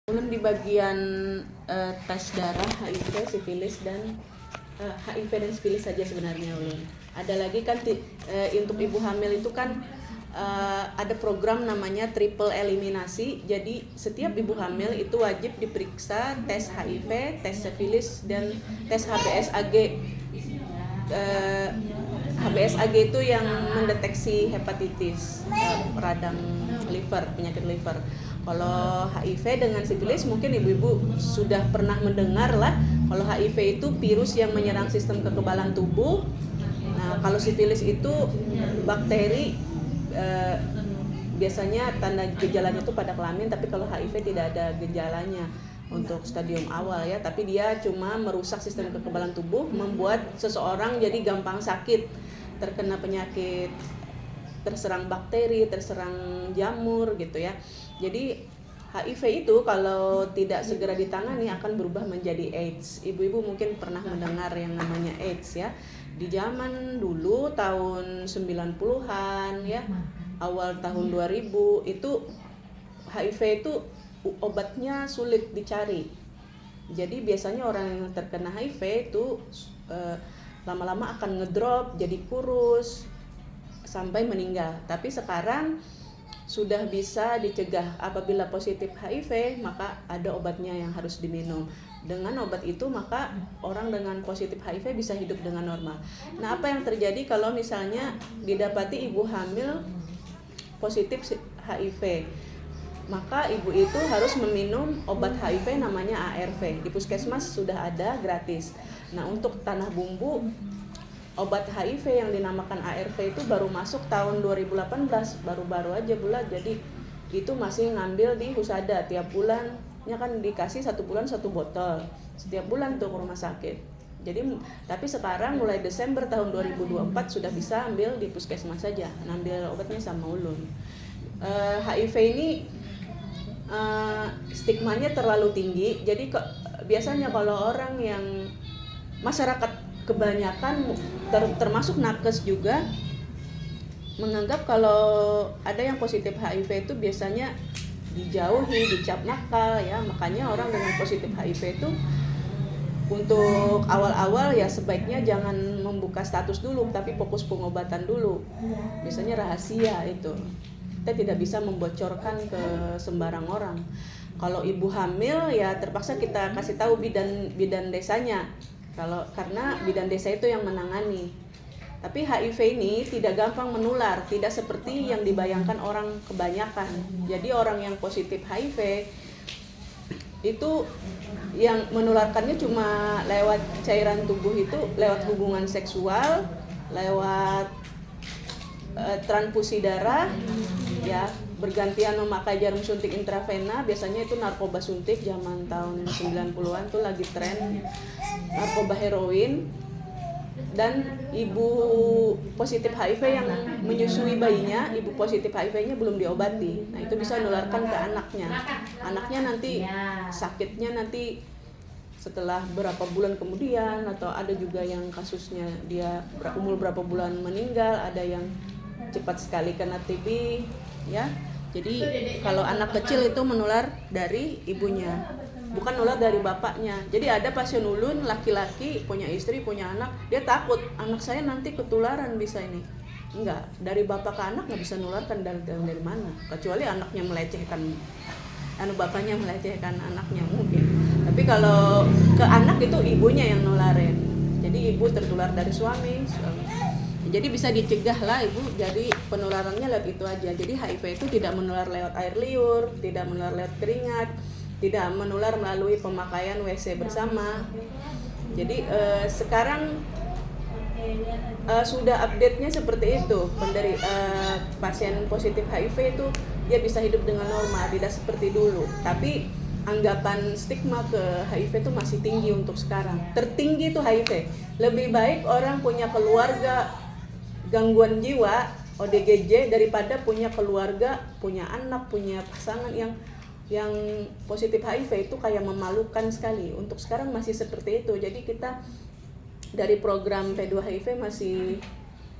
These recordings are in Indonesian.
Ulun di bagian tes darah HIV, sifilis dan HIV dan sifilis saja sebenarnya ulun. Ada lagi kan untuk ibu hamil itu kan ada program namanya triple eliminasi. Jadi setiap ibu hamil itu wajib diperiksa tes HIV, tes sifilis dan tes HBsAg. HBsAg itu yang mendeteksi hepatitis, radang liver, penyakit liver. Kalau HIV dengan sifilis mungkin ibu-ibu sudah pernah mendengar lah. Kalau HIV itu virus yang menyerang sistem kekebalan tubuh. Nah, kalau sifilis itu bakteri, biasanya tanda gejalanya itu pada kelamin, tapi kalau HIV tidak ada gejalanya untuk stadium awal ya, tapi dia cuma merusak sistem kekebalan tubuh, membuat seseorang jadi gampang sakit, terkena penyakit, terserang bakteri, terserang jamur gitu ya. Jadi HIV itu kalau tidak segera ditangani akan berubah menjadi AIDS. Ibu-ibu mungkin pernah mendengar yang namanya AIDS ya. Di zaman dulu tahun 90-an ya, awal tahun 2000 itu HIV itu obatnya sulit dicari. Jadi biasanya orang yang terkena HIV itu lama-lama akan ngedrop, jadi kurus sampai meninggal. Tapi sekarang sudah bisa dicegah. Apabila positif HIV, maka ada obatnya yang harus diminum. Dengan obat itu maka orang dengan positif HIV bisa hidup dengan normal. Nah, apa yang terjadi kalau misalnya didapati ibu hamil positif HIV? Maka ibu itu harus meminum obat HIV namanya ARV. Di puskesmas sudah ada gratis. Nah, untuk tanah bumbu, obat HIV yang dinamakan ARV itu baru masuk tahun 2018, baru-baru aja bulan. Jadi itu masih ngambil di Husada tiap bulannya kan dikasih 1 bulan 1 botol setiap bulan tuh ke rumah sakit. Jadi tapi sekarang mulai Desember tahun 2024 sudah bisa ambil di puskesmas saja, ngambil obatnya sama ulun. HIV ini stigmanya terlalu tinggi. Jadi biasanya kalau orang yang masyarakat kebanyakan termasuk nakes juga menganggap kalau ada yang positif HIV itu biasanya dijauhi, dicap nakal ya. Makanya orang dengan positif HIV itu untuk awal-awal ya sebaiknya jangan membuka status dulu, tapi fokus pengobatan dulu. Biasanya rahasia itu. Kita tidak bisa membocorkan ke sembarang orang. Kalau ibu hamil ya terpaksa kita kasih tahu bidan desanya. Karena bidan desa itu yang menangani. Tapi HIV ini tidak gampang menular, tidak seperti yang dibayangkan orang kebanyakan. Jadi orang yang positif HIV itu yang menularkannya cuma lewat cairan tubuh itu, lewat hubungan seksual, lewat transfusi darah ya, bergantian memakai jarum suntik intravena. Biasanya itu narkoba suntik, zaman tahun 90-an tuh lagi tren narkoba heroin. Dan ibu positif HIV yang menyusui bayinya, ibu positif HIV-nya belum diobati. Nah, itu bisa menularkan ke anaknya. Anaknya nanti sakitnya nanti setelah berapa bulan kemudian, atau ada juga yang kasusnya dia umur berapa bulan meninggal, ada yang cepat sekali kena TB ya. Jadi kalau anak kecil itu menular dari ibunya, bukan nular dari bapaknya. Jadi ada pasien ulun laki-laki punya istri, punya anak, dia takut anak saya nanti ketularan bisa ini. Enggak, dari bapak ke anak nggak bisa nularkan dari mana, kecuali anaknya melecehkan, bapaknya melecehkan anaknya mungkin. Tapi kalau ke anak itu ibunya yang nularin. Jadi ibu tertular dari suami. Jadi bisa dicegah lah ibu, jadi penularannya lewat itu aja. Jadi HIV itu tidak menular lewat air liur, tidak menular lewat keringat, tidak menular melalui pemakaian WC bersama. Jadi sekarang sudah update-nya seperti itu. Pasien positif HIV itu dia bisa hidup dengan normal, tidak seperti dulu. Tapi anggapan stigma ke HIV itu masih tinggi untuk sekarang. Tertinggi itu HIV. Lebih baik orang punya keluarga gangguan jiwa ODGJ daripada punya keluarga, punya anak, punya pasangan yang positif HIV. Itu kayak memalukan sekali. Untuk sekarang masih seperti itu. Jadi kita dari program P2HIV masih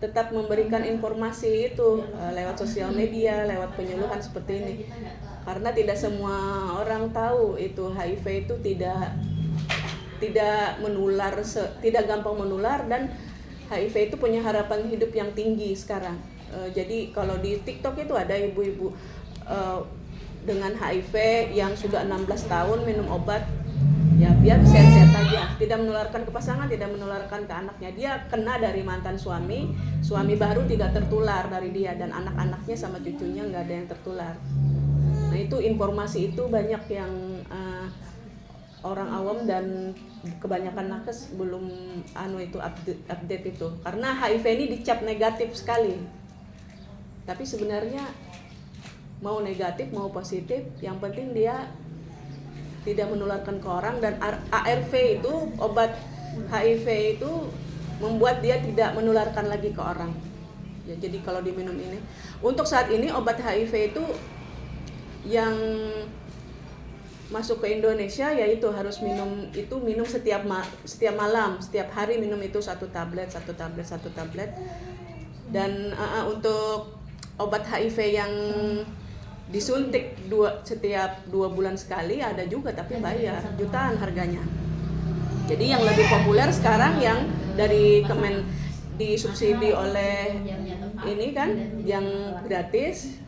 tetap memberikan informasi itu lewat sosial media, lewat penyuluhan seperti ini. karena tidak semua orang tahu itu HIV itu tidak menular, tidak gampang menular, dan HIV itu punya harapan hidup yang tinggi sekarang. Jadi kalau di TikTok itu ada ibu-ibu dengan HIV yang sudah 16 tahun minum obat, ya biar sehat-sehat aja, tidak menularkan ke pasangan, tidak menularkan ke anaknya. Dia kena dari mantan suami baru tidak tertular dari dia, dan anak-anaknya sama cucunya nggak ada yang tertular. Nah itu informasi itu banyak yang orang awam dan kebanyakan nakes belum itu update itu, karena HIV ini dicap negatif sekali. Tapi sebenarnya mau negatif mau positif, yang penting dia tidak menularkan ke orang. Dan ARV itu, obat HIV itu membuat dia tidak menularkan lagi ke orang. Ya, jadi kalau diminum ini, untuk saat ini obat HIV itu yang masuk ke Indonesia yaitu harus minum setiap malam, setiap hari minum itu satu tablet. Dan untuk obat HIV yang disuntik setiap 2 bulan sekali ada juga, tapi bayar jutaan harganya. Jadi yang lebih populer sekarang yang dari Kemen disubsidi oleh ini kan, yang gratis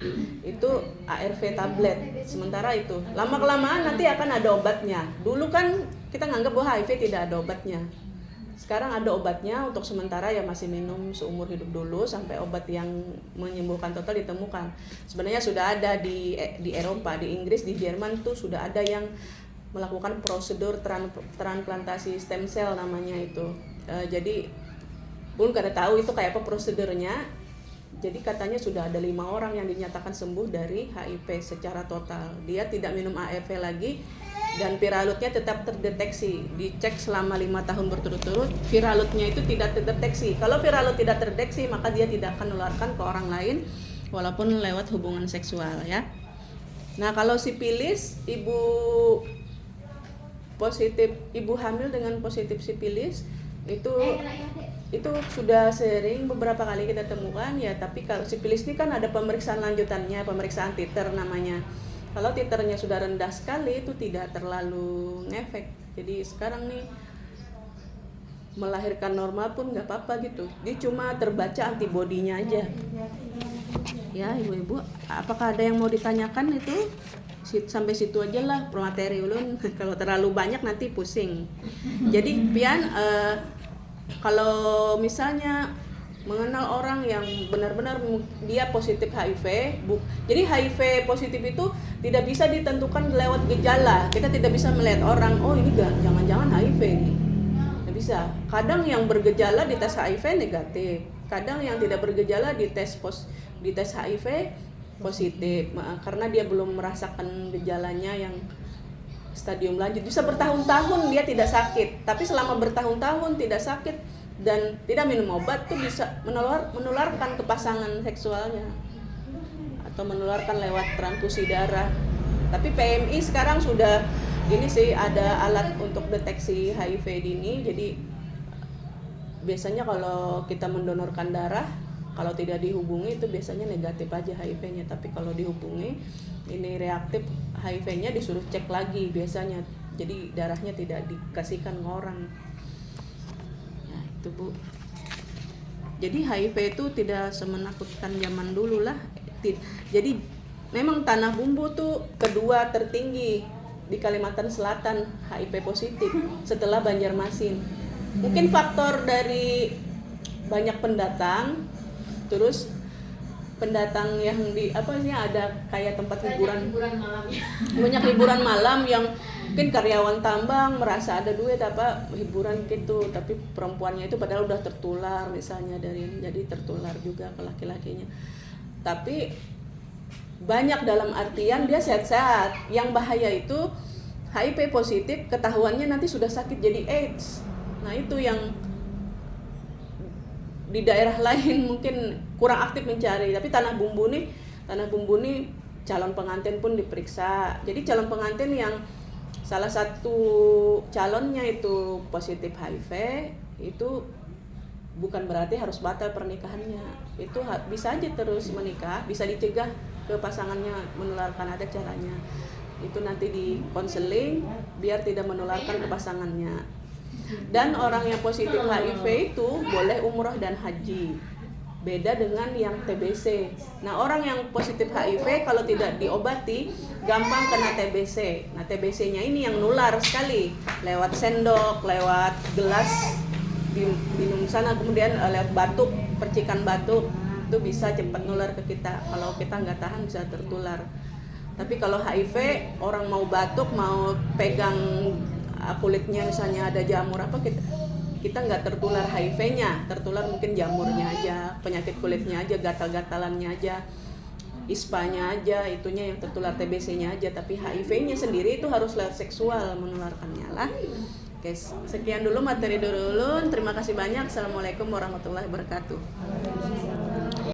itu ARV tablet. Sementara itu lama-kelamaan nanti akan ada obatnya. Dulu kan kita nganggap bahwa HIV tidak ada obatnya. Sekarang ada obatnya, untuk sementara ya masih minum seumur hidup dulu sampai obat yang menyembuhkan total ditemukan. Sebenarnya sudah ada di Eropa, di Inggris, di Jerman tuh sudah ada yang melakukan prosedur transplantasi stem cell namanya itu. Jadi belum kada tahu itu kayak apa prosedurnya. Jadi katanya sudah ada 5 orang yang dinyatakan sembuh dari HIV secara total. Dia tidak minum ARV lagi, dan viralutnya tetap terdeteksi. Dicek selama 5 tahun berturut-turut, viralutnya itu tidak terdeteksi. Kalau viralut tidak terdeteksi, maka dia tidak akan menularkan ke orang lain walaupun lewat hubungan seksual ya. Nah, kalau sipilis, ibu hamil dengan positif sipilis itu sudah sering beberapa kali kita temukan ya. Tapi kalau sipilis ini kan ada pemeriksaan lanjutannya, pemeriksaan titer namanya. Kalau titernya sudah rendah sekali itu tidak terlalu ngefek. Jadi sekarang nih melahirkan normal pun nggak apa-apa gitu. Dia cuma terbaca antibodinya aja. Ya ibu-ibu, apakah ada yang mau ditanyakan itu? Sampai situ aja lah materi ulun. Kalau terlalu banyak nanti pusing. Jadi pian kalau misalnya mengenal orang yang benar-benar dia positif HIV, jadi HIV positif itu tidak bisa ditentukan lewat gejala. Kita tidak bisa melihat orang, oh ini jangan-jangan HIV nih. Tidak bisa. Kadang yang bergejala dites HIV negatif, kadang yang tidak bergejala dites HIV positif, karena dia belum merasakan gejalanya yang stadium lanjut. Bisa bertahun-tahun dia tidak sakit, tapi selama bertahun-tahun tidak sakit dan tidak minum obat tuh bisa menularkan ke pasangan seksualnya atau menularkan lewat transfusi darah. Tapi PMI sekarang sudah ini sih, ada alat untuk deteksi HIV dini. Jadi biasanya kalau kita mendonorkan darah, kalau tidak dihubungi itu biasanya negatif aja HIV-nya, tapi kalau dihubungi ini reaktif HIV-nya disuruh cek lagi biasanya. Jadi darahnya tidak dikasihkan ke orang. Nah, itu Bu. Jadi HIV itu tidak semenakutkan zaman dulu lah. Jadi memang Tanah Bumbu tuh kedua tertinggi di Kalimantan Selatan HIV positif setelah Banjarmasin. Mungkin faktor dari banyak pendatang, terus pendatang yang ada kayak tempat hiburan malam. Banyak hiburan malam yang mungkin karyawan tambang merasa ada duit hiburan gitu, tapi perempuannya itu padahal udah tertular misalnya jadi tertular juga ke laki-lakinya. Tapi banyak dalam artian dia sehat-sehat. Yang bahaya itu HIV positif ketahuannya nanti sudah sakit jadi AIDS. Nah, itu yang di daerah lain mungkin kurang aktif mencari, tapi Tanah Bumbu nih calon pengantin pun diperiksa. Jadi calon pengantin yang salah satu calonnya itu positif HIV itu bukan berarti harus batal pernikahannya. Itu bisa aja terus menikah, bisa dicegah ke pasangannya menularkan, ada caranya. Itu nanti di konseling biar tidak menularkan ke pasangannya. Dan orang yang positif HIV itu boleh umroh dan haji. Beda dengan yang TBC. Nah, orang yang positif HIV kalau tidak diobati gampang kena TBC. Nah, TBC-nya ini yang nular sekali, lewat sendok, lewat gelas diminum sana, kemudian lewat batuk, percikan batuk, itu bisa cepat nular ke kita. Kalau kita nggak tahan bisa tertular. Tapi kalau HIV, orang mau batuk, mau pegang kulitnya misalnya ada jamur apa, kita nggak tertular HIV-nya, tertular mungkin jamurnya aja, penyakit kulitnya aja, gatal-gatalannya aja, ISPA-nya aja, itunya yang tertular, TBC-nya aja. Tapi HIV-nya sendiri itu harus lewat seksual menularkannya lah. Oke, sekian dulu materi dulu. Terima kasih banyak. Assalamualaikum warahmatullahi wabarakatuh.